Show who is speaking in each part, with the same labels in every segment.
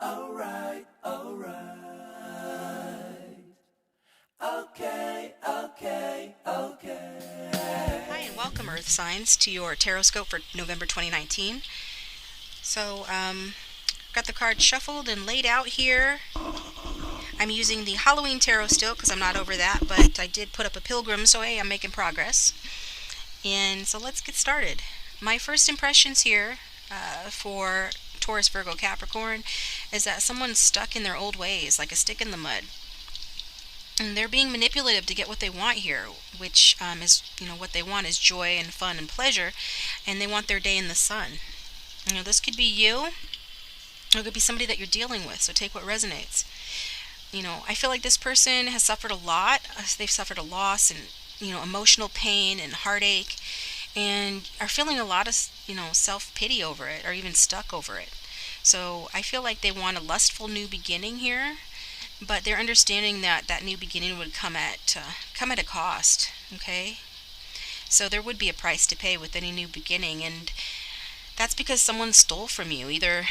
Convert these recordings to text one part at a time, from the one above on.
Speaker 1: alright. Okay.
Speaker 2: Hi, and welcome, Earth Signs, to your tarot scope for November 2019. So, got the cards shuffled and laid out here. I'm using the Halloween tarot still because I'm not over that, but I did put up a pilgrim, so hey, I'm making progress. And so let's get started. My first impressions here for Taurus, Virgo, Capricorn is that someone's stuck in their old ways, like a stick in the mud. And they're being manipulative to get what they want here, which is, what they want is joy and fun and pleasure, and they want their day in the sun. This could be you, or it could be somebody that you're dealing with, so take what resonates. I feel like this person has suffered a lot. They've suffered a loss and, emotional pain and heartache, and are feeling a lot of, self-pity over it, or even stuck over it. So I feel like they want a lustful new beginning here, but they're understanding that that new beginning would come at a cost. Okay, so there would be a price to pay with any new beginning, and that's because someone stole from you. Either,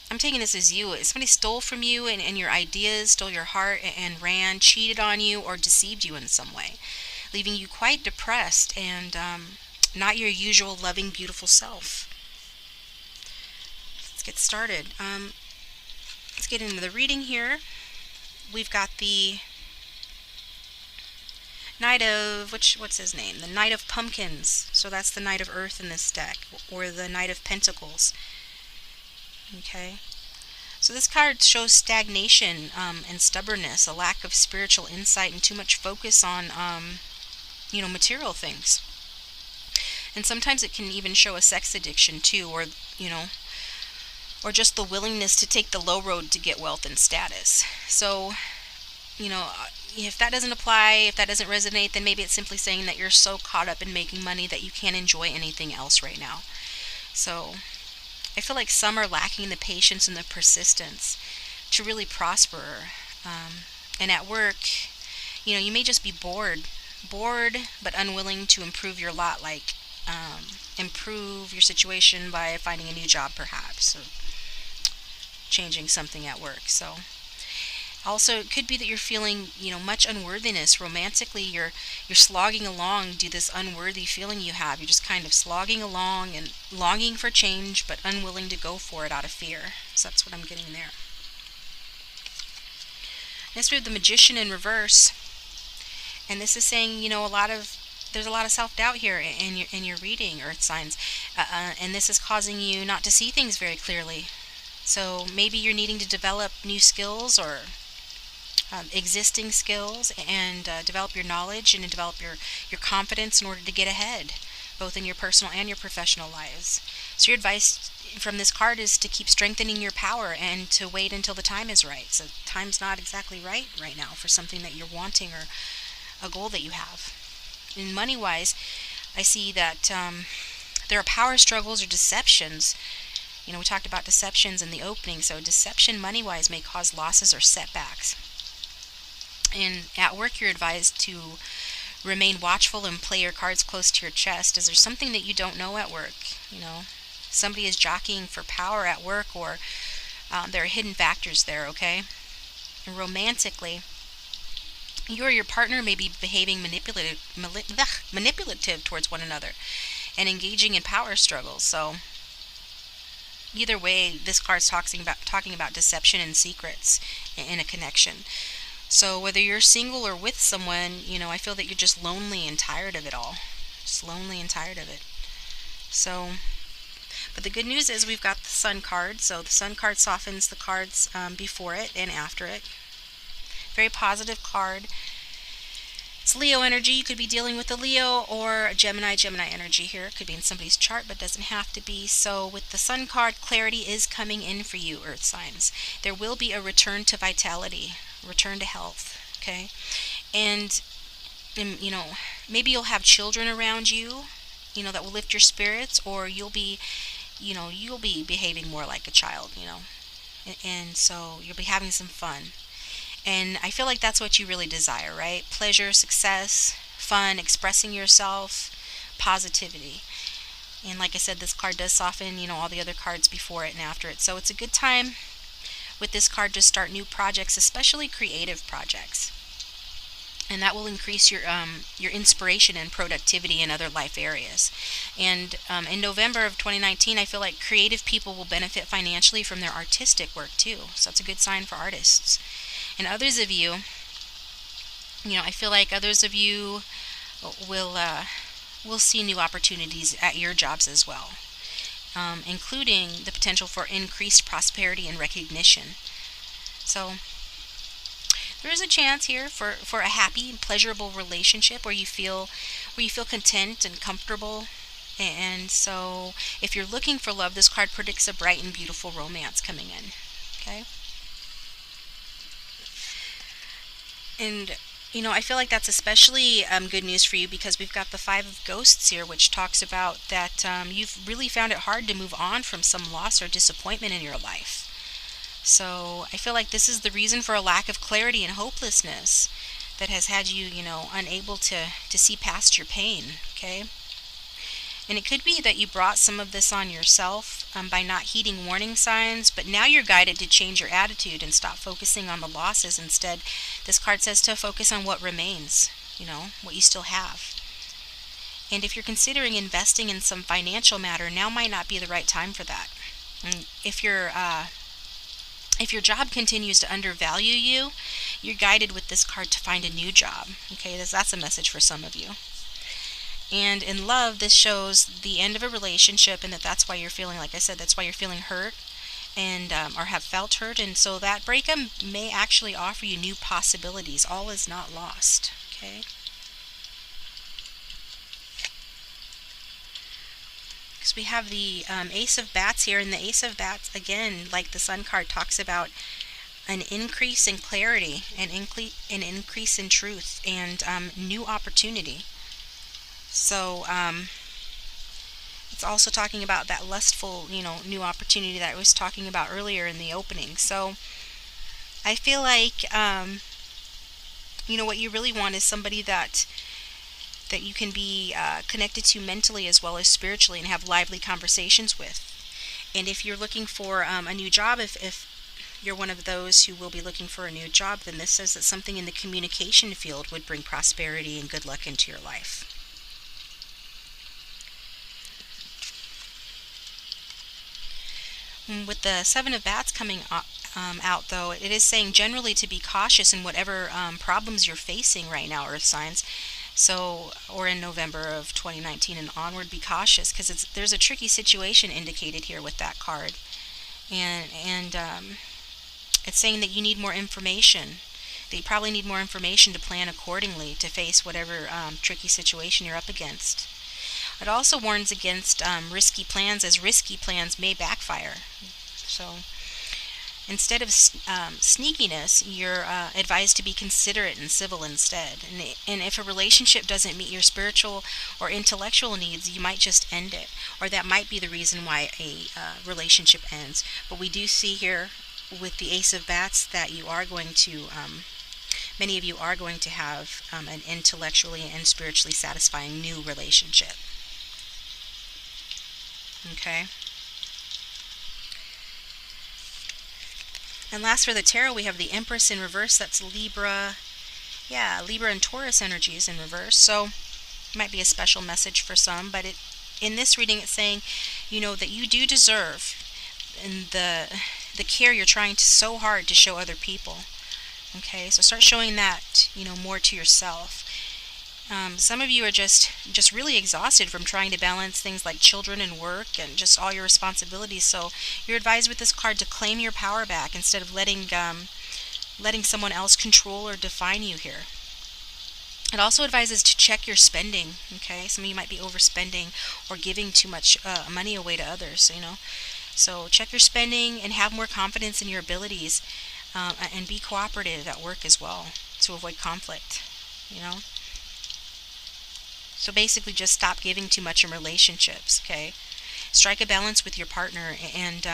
Speaker 2: I'm taking this as you, somebody stole from you and your ideas, stole your heart, and ran, cheated on you, or deceived you in some way, leaving you quite depressed and not your usual loving, beautiful self. Let's get started. Let's get into the reading here. We've got the Knight of, what's his name? The Knight of Pumpkins. So that's the Knight of Earth in this deck, or the Knight of Pentacles. Okay. So this card shows stagnation and stubbornness, a lack of spiritual insight, and too much focus on, material things. And sometimes it can even show a sex addiction too, or just the willingness to take the low road to get wealth and status. So, if that doesn't apply, if that doesn't resonate, then maybe it's simply saying that you're so caught up in making money that you can't enjoy anything else right now. So, I feel like some are lacking the patience and the persistence to really prosper. And at work, you may just be bored but unwilling to improve your lot, like improve your situation by finding a new job perhaps, or changing something at work. So also it could be that you're feeling much unworthiness romantically. You're slogging along due to this unworthy feeling you have. You're just kind of slogging along and longing for change but unwilling to go for it out of fear. So that's what I'm getting there. Next we have the Magician in reverse, and this is saying there's a lot of self-doubt here in your reading, Earth Signs, and this is causing you not to see things very clearly. So maybe you're needing to develop new skills, or existing skills, and develop your knowledge and develop your confidence in order to get ahead, both in your personal and your professional lives. So your advice from this card is to keep strengthening your power and to wait until the time is right. So time's not exactly right now for something that you're wanting or a goal that you have. In money-wise, I see that there are power struggles or deceptions. We talked about deceptions in the opening, so deception money-wise may cause losses or setbacks. And at work, you're advised to remain watchful and play your cards close to your chest, as there's something that you don't know at work. Somebody is jockeying for power at work, or there are hidden factors there, okay? And romantically, you or your partner may be behaving manipulative towards one another and engaging in power struggles. So either way, this card's talking about deception and secrets in a connection. So whether you're single or with someone, I feel that you're just lonely and tired of it all. Just lonely and tired of it. So, but the good news is we've got the Sun card. So the Sun card softens the cards before it and after it. Very positive card. It's Leo energy. You could be dealing with a Leo or a Gemini energy here. It could be in somebody's chart, but doesn't have to be. So with the Sun card, clarity is coming in for you, Earth Signs. There will be a return to vitality, return to health, okay? And maybe you'll have children around you, that will lift your spirits, or you'll be behaving more like a child, and so you'll be having some fun. And I feel like that's what you really desire, right? Pleasure, success, fun, expressing yourself, positivity. And like I said, this card does soften, all the other cards before it and after it. So it's a good time with this card to start new projects, especially creative projects. And that will increase your inspiration and productivity in other life areas. And in November of 2019, I feel like creative people will benefit financially from their artistic work too. So that's a good sign for artists. And others of you, I feel like others of you will see new opportunities at your jobs as well, including the potential for increased prosperity and recognition. So there is a chance here for a happy and pleasurable relationship where you feel content and comfortable. And so if you're looking for love, this card predicts a bright and beautiful romance coming in. Okay? And I feel like that's especially good news for you because we've got the Five of Ghosts here, which talks about that you've really found it hard to move on from some loss or disappointment in your life. So I feel like this is the reason for a lack of clarity and hopelessness that has had you, unable to see past your pain, okay? And it could be that you brought some of this on yourself by not heeding warning signs, but now you're guided to change your attitude and stop focusing on the losses. Instead, this card says to focus on what remains, what you still have. And if you're considering investing in some financial matter, now might not be the right time for that. And if your job continues to undervalue you, you're guided with this card to find a new job. Okay, that's a message for some of you. And in love, this shows the end of a relationship, and that's why you're feeling, like I said, that's why you're feeling hurt and or have felt hurt. And so that breakup may actually offer you new possibilities. All is not lost. Okay. Because we have the Ace of Bats here, and the Ace of Bats, again, like the Sun card, talks about an increase in clarity, an increase in truth, and new opportunity. So it's also talking about that lustful, new opportunity that I was talking about earlier in the opening. So I feel like, what you really want is somebody that you can be connected to mentally as well as spiritually and have lively conversations with. And if you're looking for a new job, if you're one of those who will be looking for a new job, then this says that something in the communication field would bring prosperity and good luck into your life. With the Seven of Bats coming out, though, it is saying generally to be cautious in whatever problems you're facing right now, Earth signs. So, or in November of 2019 and onward, be cautious because there's a tricky situation indicated here with that card, and it's saying that you need more information. That you probably need more information to plan accordingly to face whatever tricky situation you're up against. It also warns against risky plans, as risky plans may backfire. So instead of sneakiness, you're advised to be considerate and civil instead. And if a relationship doesn't meet your spiritual or intellectual needs, you might just end it. Or that might be the reason why a relationship ends. But we do see here with the Ace of Bats that you are going to, many of you are going to have an intellectually and spiritually satisfying new relationship. Okay. And last for the tarot, we have the Empress in reverse. That's Libra. Yeah, Libra and Taurus energies in reverse. So it might be a special message for some, but in this reading it's saying, that you do deserve and the care you're trying so hard to show other people. Okay, so start showing that, more to yourself. Some of you are just really exhausted from trying to balance things like children and work and just all your responsibilities. So you're advised with this card to claim your power back instead of letting someone else control or define you here. It also advises to check your spending. Okay, some of you might be overspending or giving too much money away to others. So check your spending and have more confidence in your abilities, and be cooperative at work as well to avoid conflict. So basically just stop giving too much in relationships, okay? Strike a balance with your partner, and,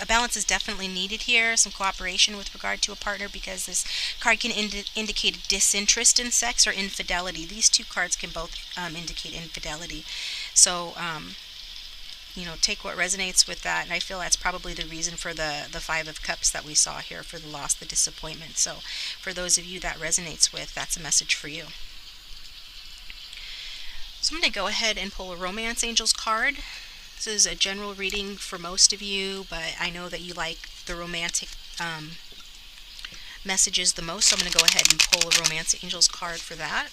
Speaker 2: a balance is definitely needed here, some cooperation with regard to a partner, because this card can indicate disinterest in sex or infidelity. These two cards can both indicate infidelity. So take what resonates with that. And I feel that's probably the reason for the Five of Cups that we saw here, for the loss, the disappointment. So for those of you that resonates with, that's a message for you. So I'm going to go ahead and pull a Romance Angels card. This is a general reading for most of you, but I know that you like the romantic messages the most, so I'm going to go ahead and pull a Romance Angels card for that.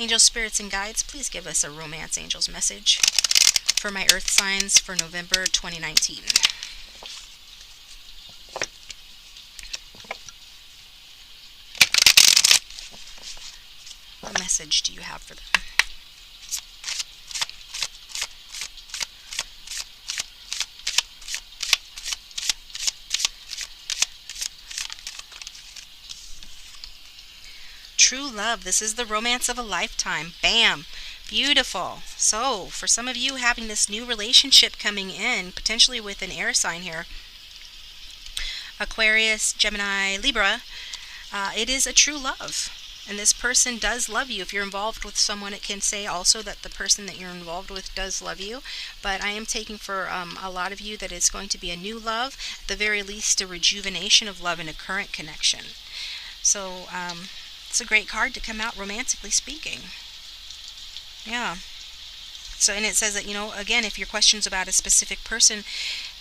Speaker 2: Angel spirits and guides, please give us a Romance Angels message for my Earth signs for November 2019. What message do you have for them? True love. This is the romance of a lifetime. Bam. Beautiful. So, for some of you having this new relationship coming in, potentially with an air sign here, Aquarius, Gemini, Libra, it is a true love. And this person does love you. If you're involved with someone, it can say also that the person that you're involved with does love you. But I am taking for a lot of you that it's going to be a new love, at the very least a rejuvenation of love in a current connection. So, it's a great card to come out romantically speaking. Yeah. So, and it says that, again, if your question's about a specific person,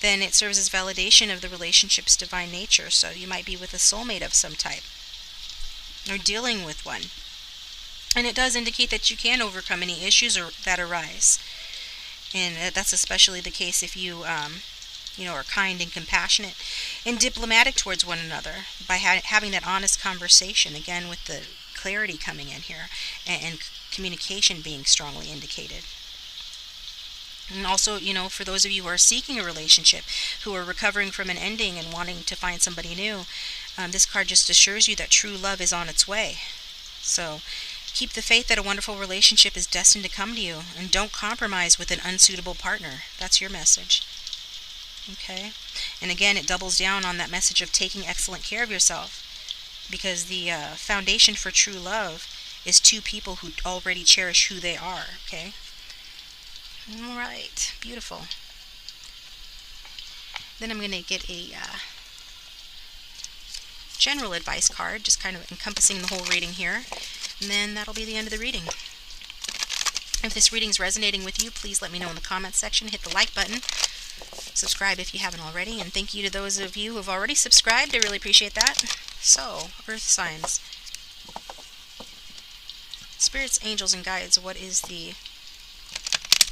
Speaker 2: then it serves as validation of the relationship's divine nature. So you might be with a soulmate of some type, or dealing with one. And it does indicate that you can overcome any issues that arise. And that's especially the case if you, are kind and compassionate and diplomatic towards one another by having that honest conversation, again, with the clarity coming in here and communication being strongly indicated. And also, for those of you who are seeking a relationship, who are recovering from an ending and wanting to find somebody new, this card just assures you that true love is on its way. So keep the faith that a wonderful relationship is destined to come to you, and don't compromise with an unsuitable partner. That's your message. Okay? And again, it doubles down on that message of taking excellent care of yourself, because the foundation for true love is two people who already cherish who they are. Okay? All right. Beautiful. Then I'm going to get a general advice card, just kind of encompassing the whole reading here. And then that'll be the end of the reading. If this reading is resonating with you, please let me know in the comments section. Hit the like button. Subscribe if you haven't already. And thank you to those of you who have already subscribed. I really appreciate that. So, Earth signs. Spirits, angels, and guides, what is the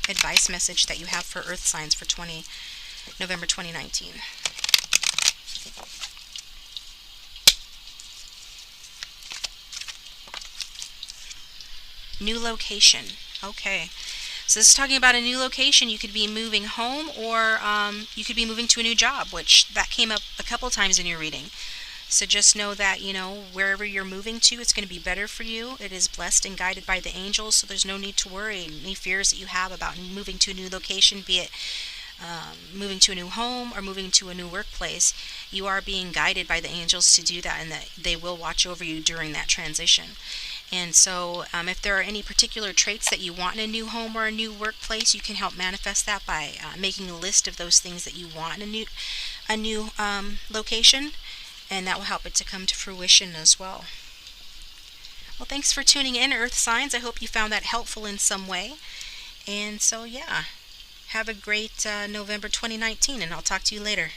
Speaker 2: advice message that you have for Earth signs for November 2019? New location. Okay. So this is talking about a new location. You could be moving home, or you could be moving to a new job, which that came up a couple times in your reading. So just know that, wherever you're moving to, it's going to be better for you. It is blessed and guided by the angels, so there's no need to worry. Any fears that you have about moving to a new location, be it moving to a new home or moving to a new workplace, you are being guided by the angels to do that, and that they will watch over you during that transition. And so if there are any particular traits that you want in a new home or a new workplace, you can help manifest that by making a list of those things that you want in a new location, and that will help it to come to fruition as well. Well, thanks for tuning in, Earth signs. I hope you found that helpful in some way. And so, yeah, have a great November 2019, and I'll talk to you later.